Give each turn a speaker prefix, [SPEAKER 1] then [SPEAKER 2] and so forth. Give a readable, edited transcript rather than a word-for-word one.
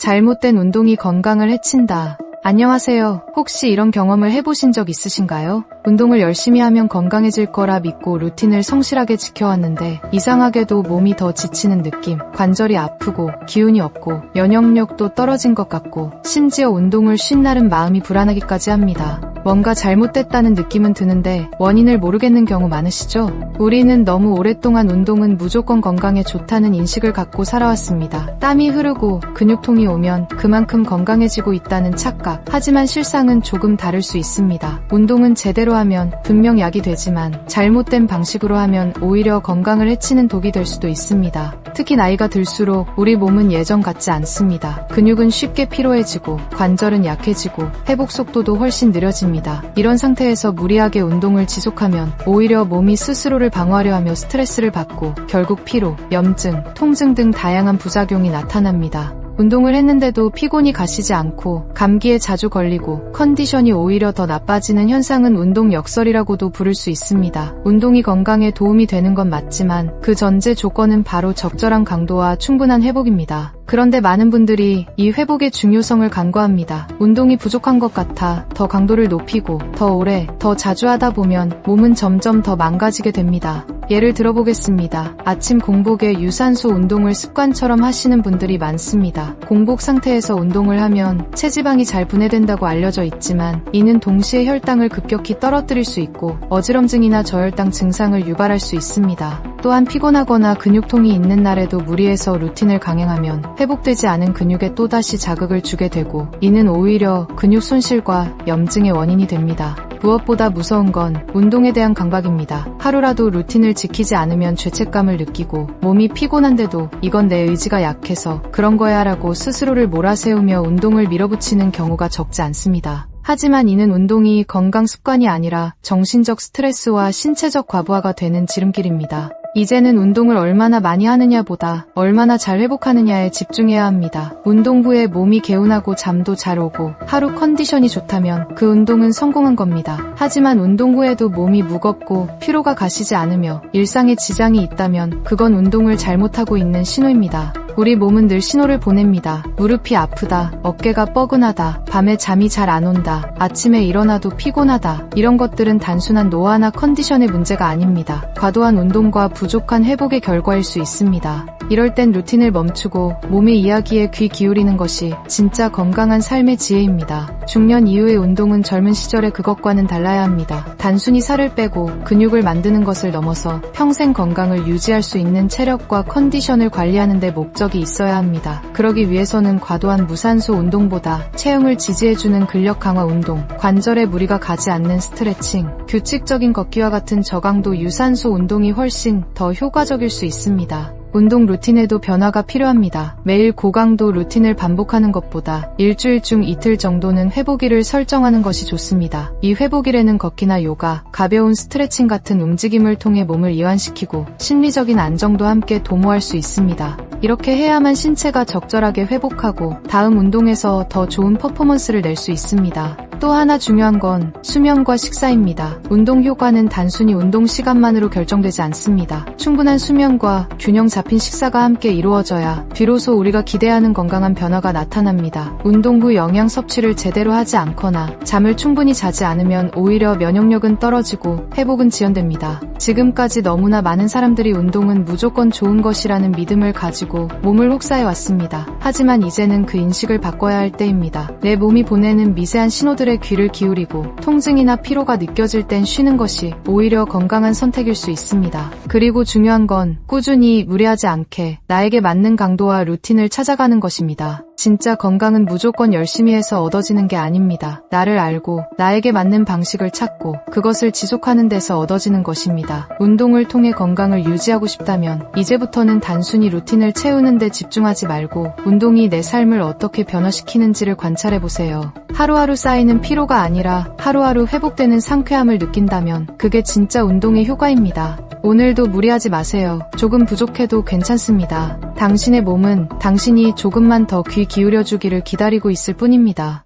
[SPEAKER 1] 잘못된 운동이 건강을 해친다. 안녕하세요. 혹시 이런 경험을 해보신 적 있으신가요? 운동을 열심히 하면 건강해질 거라 믿고 루틴을 성실하게 지켜왔는데 이상하게도 몸이 더 지치는 느낌, 관절이 아프고 기운이 없고 면역력도 떨어진 것 같고 심지어 운동을 쉰 날은 마음이 불안하기까지 합니다. 뭔가 잘못됐다는 느낌은 드는데 원인을 모르겠는 경우 많으시죠? 우리는 너무 오랫동안 운동은 무조건 건강에 좋다는 인식을 갖고 살아왔습니다. 땀이 흐르고 근육통이 오면 그만큼 건강해지고 있다는 착각. 하지만 실상은 조금 다를 수 있습니다. 운동은 제대로 하면 분명 약이 되지만 잘못된 방식으로 하면 오히려 건강을 해치는 독이 될 수도 있습니다. 특히 나이가 들수록 우리 몸은 예전 같지 않습니다. 근육은 쉽게 피로해지고 관절은 약해지고 회복 속도도 훨씬 느려집니다. 이런 상태에서 무리하게 운동을 지속하면 오히려 몸이 스스로를 방어하려 하며 스트레스를 받고 결국 피로, 염증, 통증 등 다양한 부작용이 나타납니다. 운동을 했는데도 피곤이 가시지 않고 감기에 자주 걸리고 컨디션이 오히려 더 나빠지는 현상은 운동 역설이라고도 부를 수 있습니다. 운동이 건강에 도움이 되는 건 맞지만 그 전제 조건은 바로 적절한 강도와 충분한 회복입니다. 그런데 많은 분들이 이 회복의 중요성을 간과합니다. 운동이 부족한 것 같아 더 강도를 높이고 더 오래, 더 자주 하다 보면 몸은 점점 더 망가지게 됩니다. 예를 들어보겠습니다. 아침 공복에 유산소 운동을 습관처럼 하시는 분들이 많습니다. 공복 상태에서 운동을 하면 체지방이 잘 분해된다고 알려져 있지만 이는 동시에 혈당을 급격히 떨어뜨릴 수 있고 어지럼증이나 저혈당 증상을 유발할 수 있습니다. 또한 피곤하거나 근육통이 있는 날에도 무리해서 루틴을 강행하면 회복되지 않은 근육에 또다시 자극을 주게 되고 이는 오히려 근육 손실과 염증의 원인이 됩니다. 무엇보다 무서운 건 운동에 대한 강박입니다. 하루라도 루틴을 지키지 않으면 죄책감을 느끼고 몸이 피곤한데도 이건 내 의지가 약해서 그런 거야 라고 스스로를 몰아세우며 운동을 밀어붙이는 경우가 적지 않습니다. 하지만 이는 운동이 건강 습관이 아니라 정신적 스트레스와 신체적 과부하가 되는 지름길입니다. 이제는 운동을 얼마나 많이 하느냐보다 얼마나 잘 회복하느냐에 집중해야 합니다. 운동 후에 몸이 개운하고 잠도 잘 오고 하루 컨디션이 좋다면 그 운동은 성공한 겁니다. 하지만 운동 후에도 몸이 무겁고 피로가 가시지 않으며 일상에 지장이 있다면 그건 운동을 잘못하고 있는 신호입니다. 우리 몸은 늘 신호를 보냅니다. 무릎이 아프다, 어깨가 뻐근하다, 밤에 잠이 잘 안 온다, 아침에 일어나도 피곤하다. 이런 것들은 단순한 노화나 컨디션의 문제가 아닙니다. 과도한 운동과 부족한 회복의 결과일 수 있습니다. 이럴 땐 루틴을 멈추고 몸의 이야기에 귀 기울이는 것이 진짜 건강한 삶의 지혜입니다. 중년 이후의 운동은 젊은 시절의 그것과는 달라야 합니다. 단순히 살을 빼고 근육을 만드는 것을 넘어서 평생 건강을 유지할 수 있는 체력과 컨디션을 관리하는 데 목적이 있어야 합니다. 그러기 위해서는 과도한 무산소 운동보다 체형을 지지해주는 근력 강화 운동, 관절에 무리가 가지 않는 스트레칭, 규칙적인 걷기와 같은 저강도 유산소 운동이 훨씬 더 효과적일 수 있습니다. 운동 루틴에도 변화가 필요합니다. 매일 고강도 루틴을 반복하는 것보다 일주일 중 이틀 정도는 회복일을 설정하는 것이 좋습니다. 이 회복일에는 걷기나 요가, 가벼운 스트레칭 같은 움직임을 통해 몸을 이완시키고 심리적인 안정도 함께 도모할 수 있습니다. 이렇게 해야만 신체가 적절하게 회복하고 다음 운동에서 더 좋은 퍼포먼스를 낼 수 있습니다. 또 하나 중요한 건 수면과 식사입니다. 운동 효과는 단순히 운동 시간만으로 결정되지 않습니다. 충분한 수면과 균형 잡힌 식사가 함께 이루어져야 비로소 우리가 기대하는 건강한 변화가 나타납니다. 운동 후 영양 섭취를 제대로 하지 않거나 잠을 충분히 자지 않으면 오히려 면역력은 떨어지고 회복은 지연됩니다. 지금까지 너무나 많은 사람들이 운동은 무조건 좋은 것이라는 믿음을 가지고 몸을 혹사해 왔습니다. 하지만 이제는 그 인식을 바꿔야 할 때입니다. 내 몸이 보내는 미세한 신호들에 귀를 기울이고 통증이나 피로가 느껴질 땐 쉬는 것이 오히려 건강한 선택일 수 있습니다. 그리고 중요한 건 꾸준히 무리하지 않게 나에게 맞는 강도와 루틴을 찾아가는 것입니다. 진짜 건강은 무조건 열심히 해서 얻어지는 게 아닙니다. 나를 알고 나에게 맞는 방식을 찾고 그것을 지속하는 데서 얻어지는 것입니다. 운동을 통해 건강을 유지하고 싶다면 이제부터는 단순히 루틴을 채우는 데 집중하지 말고 운동이 내 삶을 어떻게 변화시키는지를 관찰해보세요. 하루하루 쌓이는 피로가 아니라 하루하루 회복되는 상쾌함을 느낀다면 그게 진짜 운동의 효과입니다. 오늘도 무리하지 마세요. 조금 부족해도 괜찮습니다. 당신의 몸은 당신이 조금만 더 귀 기울여주기를 기다리고 있을 뿐입니다.